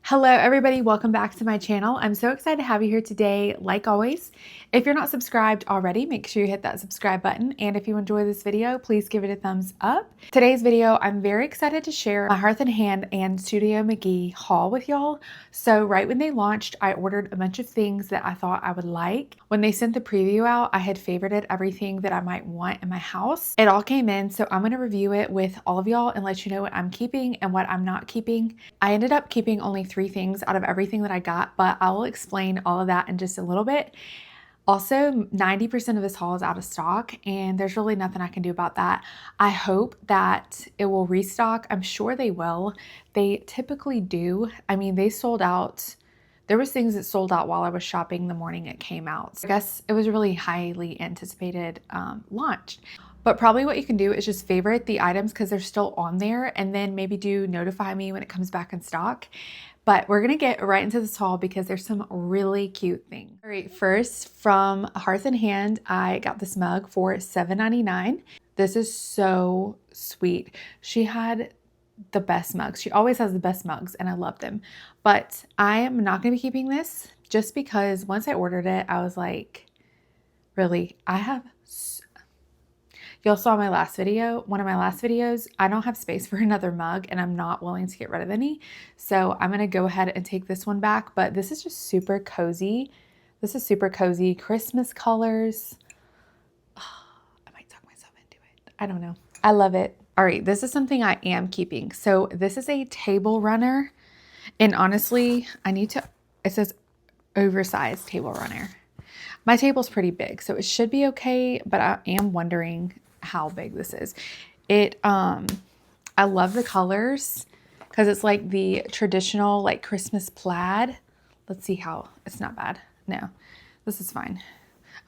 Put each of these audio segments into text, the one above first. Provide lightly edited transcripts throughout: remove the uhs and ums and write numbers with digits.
Hello everybody, welcome back to my channel. I'm so excited to have you here today, like always. If you're not subscribed already, make sure you hit that subscribe button. And if you enjoy this video, please give it a thumbs up. Today's video, I'm very excited to share my Hearth and Hand and Studio Mcgee haul with y'all. So right when they launched, I ordered a bunch of things that I thought I would like. When they sent the preview out, I had favorited everything that I might want in my house. It all came in, so I'm gonna review it with all of y'all and let you know what I'm keeping and what I'm not keeping. I ended up keeping only 3 things out of everything that I got, but I will explain all of that in just a little bit. Also, 90% of this haul is out of stock, and there's really nothing I can do about that. I hope that it will restock. I'm sure they will. They typically do. I mean, they sold out. There was things that sold out while I was shopping the morning it came out. So I guess it was a really highly anticipated launch. But probably what you can do is just favorite the items because they're still on there, and then maybe do notify me when it comes back in stock. But we're gonna get right into this haul because there's some really cute things. All right, first from Hearth and Hand, I got this mug for $7.99. This is so sweet. She had the best mugs. She always has the best mugs and I love them. But I am not gonna be keeping this just because once I ordered it, I was like, really, y'all saw my last video, one of my last videos. I don't have space for another mug and I'm not willing to get rid of any. So I'm gonna go ahead and take this one back, but this is just super cozy. This is super cozy, Christmas colors. Oh, I might talk myself into it. I don't know. I love it. All right, this is something I am keeping. So this is a table runner. And honestly, it says oversized table runner. My table's pretty big, so it should be okay, but I am wondering how big this is. I love the colors because it's like the traditional like Christmas plaid. Let's see how, it's not bad. No, this is fine.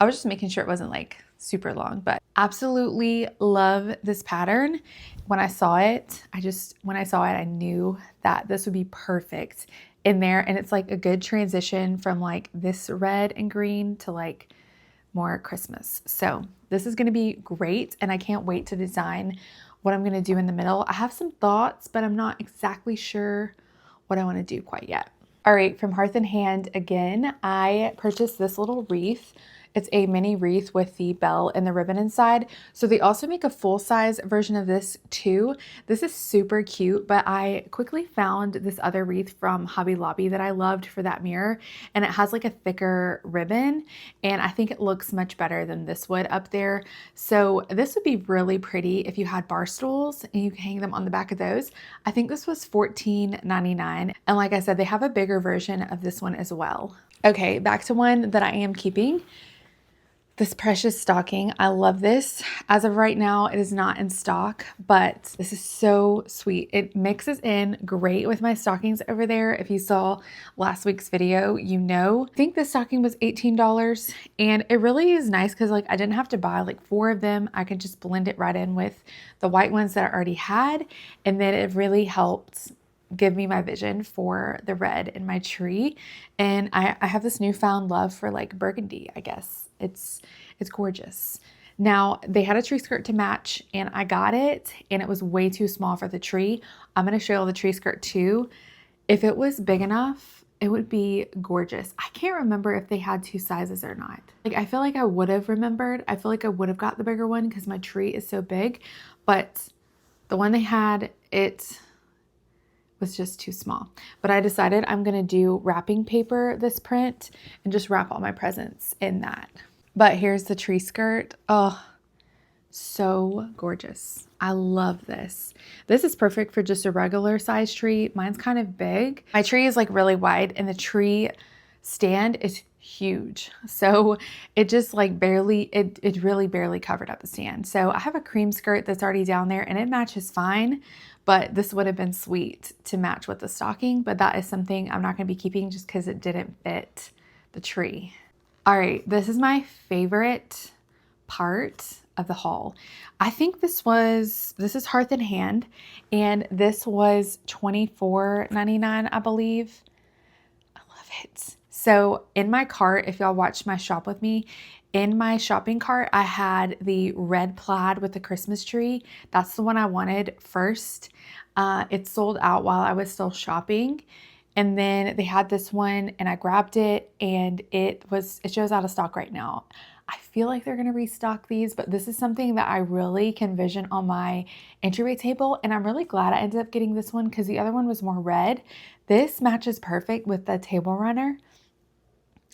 I was just making sure it wasn't like super long, but absolutely love this pattern. When I saw it, I knew that this would be perfect in there. And it's like a good transition from like this red and green to like more Christmas. So this is going to be great. And I can't wait to design what I'm going to do in the middle. I have some thoughts, but I'm not exactly sure what I want to do quite yet. All right, from Hearth and Hand again, I purchased this little wreath. It's a mini wreath with the bell and the ribbon inside. So they also make a full-size version of this too. This is super cute, but I quickly found this other wreath from Hobby Lobby that I loved for that mirror, and it has like a thicker ribbon, and I think it looks much better than this would up there. So this would be really pretty if you had bar stools and you can hang them on the back of those. I think this was $14.99, and like I said, they have a bigger version of this one as well. Okay, back to one that I am keeping. This precious stocking. I love this. As of right now, it is not in stock, but this is so sweet. It mixes in great with my stockings over there. If you saw last week's video, you know. I think this stocking was $18, and it really is nice because like I didn't have to buy like 4 of them. I could just blend it right in with the white ones that I already had, and then it really helped give me my vision for the red in my tree. And I have this newfound love for like burgundy, I guess. It's gorgeous. Now they had a tree skirt to match and I got it and it was way too small for the tree. I'm going to show you the tree skirt too. If it was big enough, it would be gorgeous. I can't remember if they had 2 sizes or not. Like I feel like I would have remembered. I feel like I would have got the bigger one because my tree is so big, but the one they had, it was just too small. But I decided I'm gonna do wrapping paper this print and just wrap all my presents in that. But here's the tree skirt. Oh, so gorgeous. I love this. This is perfect for just a regular size tree. Mine's kind of big. My tree is like really wide and the tree stand is huge. So it just like it really barely covered up the stand. So I have a cream skirt that's already down there and it matches fine, but this would have been sweet to match with the stocking, but that is something I'm not gonna be keeping just because it didn't fit the tree. All right, this is my favorite part of the haul. I think this is Hearth and Hand, and this was $24.99, I believe. I love it. So in my cart, if y'all watched my shop with me, in my shopping cart, I had the red plaid with the Christmas tree. That's the one I wanted first. It sold out while I was still shopping. And then they had this one and I grabbed it and it shows out of stock right now. I feel like they're going to restock these, but this is something that I really can vision on my entryway table. And I'm really glad I ended up getting this one because the other one was more red. This matches perfect with the table runner.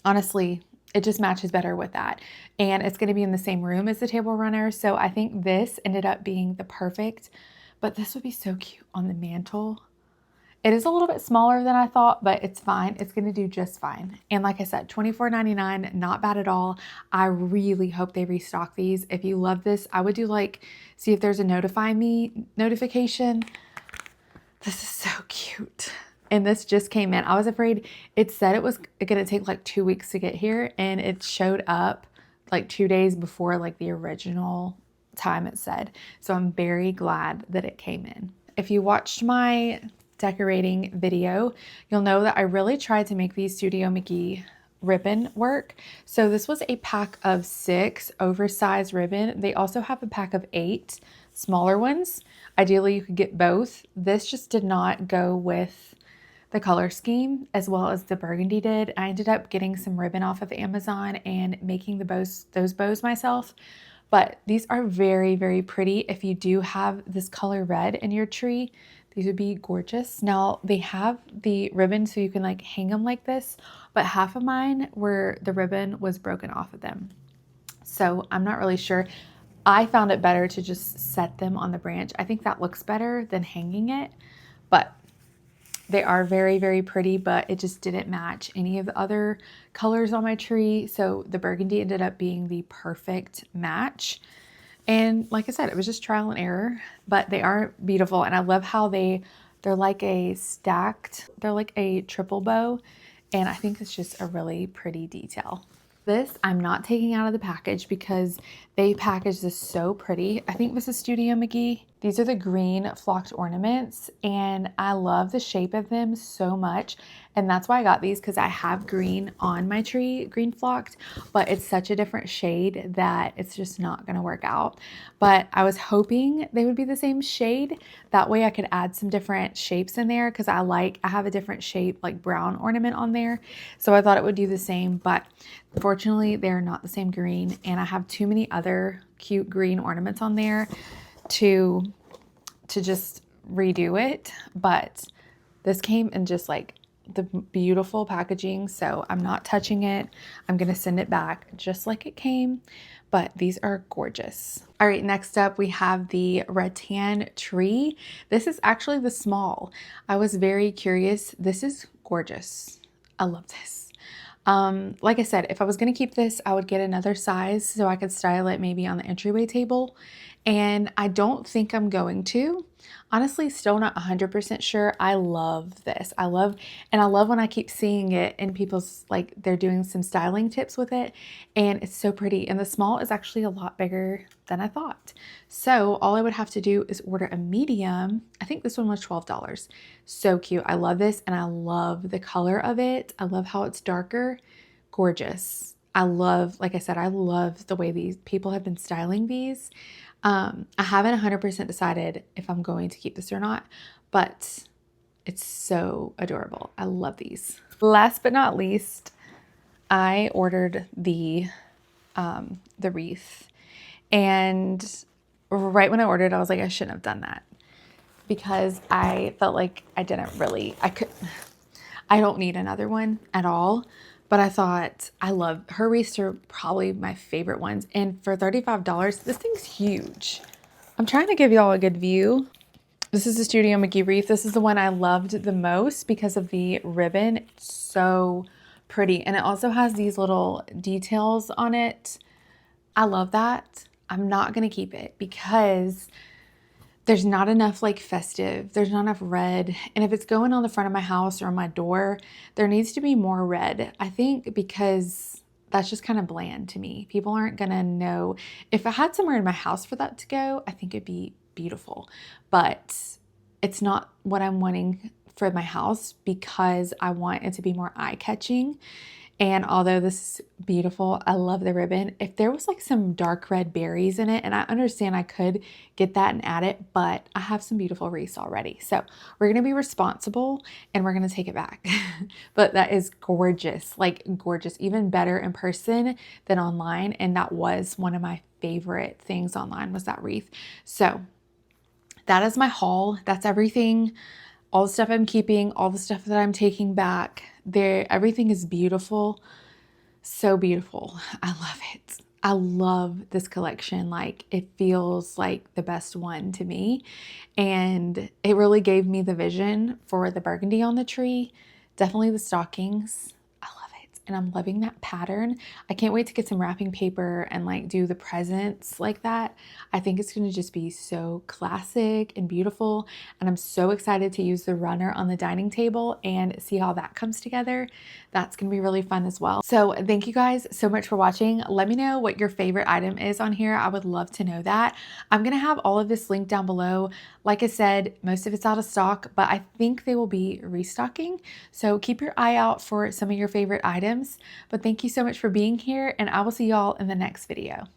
Honestly, it just matches better with that. And it's going to be in the same room as the table runner. So I think this ended up being the perfect, but this would be so cute on the mantle. It is a little bit smaller than I thought, but it's fine. It's going to do just fine. And like I said, $24.99, not bad at all. I really hope they restock these. If you love this, I would do like, see if there's a notify me notification. This is so cute. And this just came in. I was afraid, it said it was going to take like 2 weeks to get here, and it showed up like 2 days before like the original time it said. So I'm very glad that it came in. If you watched my decorating video, you'll know that I really tried to make these Studio Mcgee ribbon work. So this was a pack of 6 oversized ribbon. They also have a pack of 8 smaller ones. Ideally, you could get both. This just did not go with the color scheme as well as the burgundy did. I ended up getting some ribbon off of Amazon and making those bows myself. But these are very, very pretty. If you do have this color red in your tree, these would be gorgeous. Now they have the ribbon so you can like hang them like this, but half of mine where the ribbon was broken off of them. So I'm not really sure. I found it better to just set them on the branch. I think that looks better than hanging it, but they are very, very pretty, but it just didn't match any of the other colors on my tree. So the burgundy ended up being the perfect match. And like I said, it was just trial and error, but they are beautiful. And I love how they're like a stacked, they're like a triple bow. And I think it's just a really pretty detail. This I'm not taking out of the package because they packaged this so pretty. I think this is Studio Mcgee. These are the green flocked ornaments and I love the shape of them so much. And that's why I got these, because I have green on my tree, green flocked, but it's such a different shade that it's just not gonna work out. But I was hoping they would be the same shade. That way I could add some different shapes in there because I have a different shape, like brown ornament on there. So I thought it would do the same, but unfortunately they're not the same green. And I have too many other cute green ornaments on there to just redo it. But this came in just like the beautiful packaging, so I'm not touching it. I'm gonna send it back just like it came, but these are gorgeous. All right, next up we have the rattan tree. This is actually the small. I was very curious. This is gorgeous. I love this. Like I said, if I was gonna keep this, I would get another size so I could style it maybe on the entryway table. And I don't think I'm going to. Honestly, still not 100% sure. I love this. I love when I keep seeing it and people's like they're doing some styling tips with it, and it's so pretty. And the small is actually a lot bigger than I thought. So all I would have to do is order a medium. I think this one was $12. So cute. I love this and I love the color of it. I love how it's darker. Gorgeous. I love, like I said, I love the way these people have been styling these. I haven't 100% decided if I'm going to keep this or not, but it's so adorable. I love these. Last but not least, I ordered the wreath, and right when I ordered, I was like, I shouldn't have done that because I felt like I don't need another one at all. But I thought, I love her wreaths are probably my favorite ones. And for $35, this thing's huge. I'm trying to give y'all a good view. This is the Studio Mcgee wreath. This is the one I loved the most because of the ribbon. It's so pretty. And it also has these little details on it. I love that. I'm not gonna keep it because there's not enough like festive, there's not enough red. And if it's going on the front of my house or on my door, there needs to be more red. I think because that's just kind of bland to me. People aren't gonna know. If I had somewhere in my house for that to go, I think it'd be beautiful. But it's not what I'm wanting for my house because I want it to be more eye-catching. And although this is beautiful, I love the ribbon. If there was like some dark red berries in it, and I understand I could get that and add it, but I have some beautiful wreaths already. So we're gonna be responsible and we're gonna take it back. But that is gorgeous, like gorgeous, even better in person than online. And that was one of my favorite things online, was that wreath. So that is my haul. That's everything. All the stuff I'm keeping, all the stuff that I'm taking back. There, everything is beautiful. So beautiful. I love it. I love this collection. Like, it feels like the best one to me. And it really gave me the vision for the burgundy on the tree. Definitely the stockings. I love it. And I'm loving that pattern. I can't wait to get some wrapping paper and like do the presents like that. I think it's going to just be so classic and beautiful. And I'm so excited to use the runner on the dining table and see how that comes together. That's going to be really fun as well. So thank you guys so much for watching. Let me know what your favorite item is on here. I would love to know that. I'm going to have all of this linked down below. Like I said, most of it's out of stock, but I think they will be restocking. So keep your eye out for some of your favorite items. But thank you so much for being here, and I will see y'all in the next video.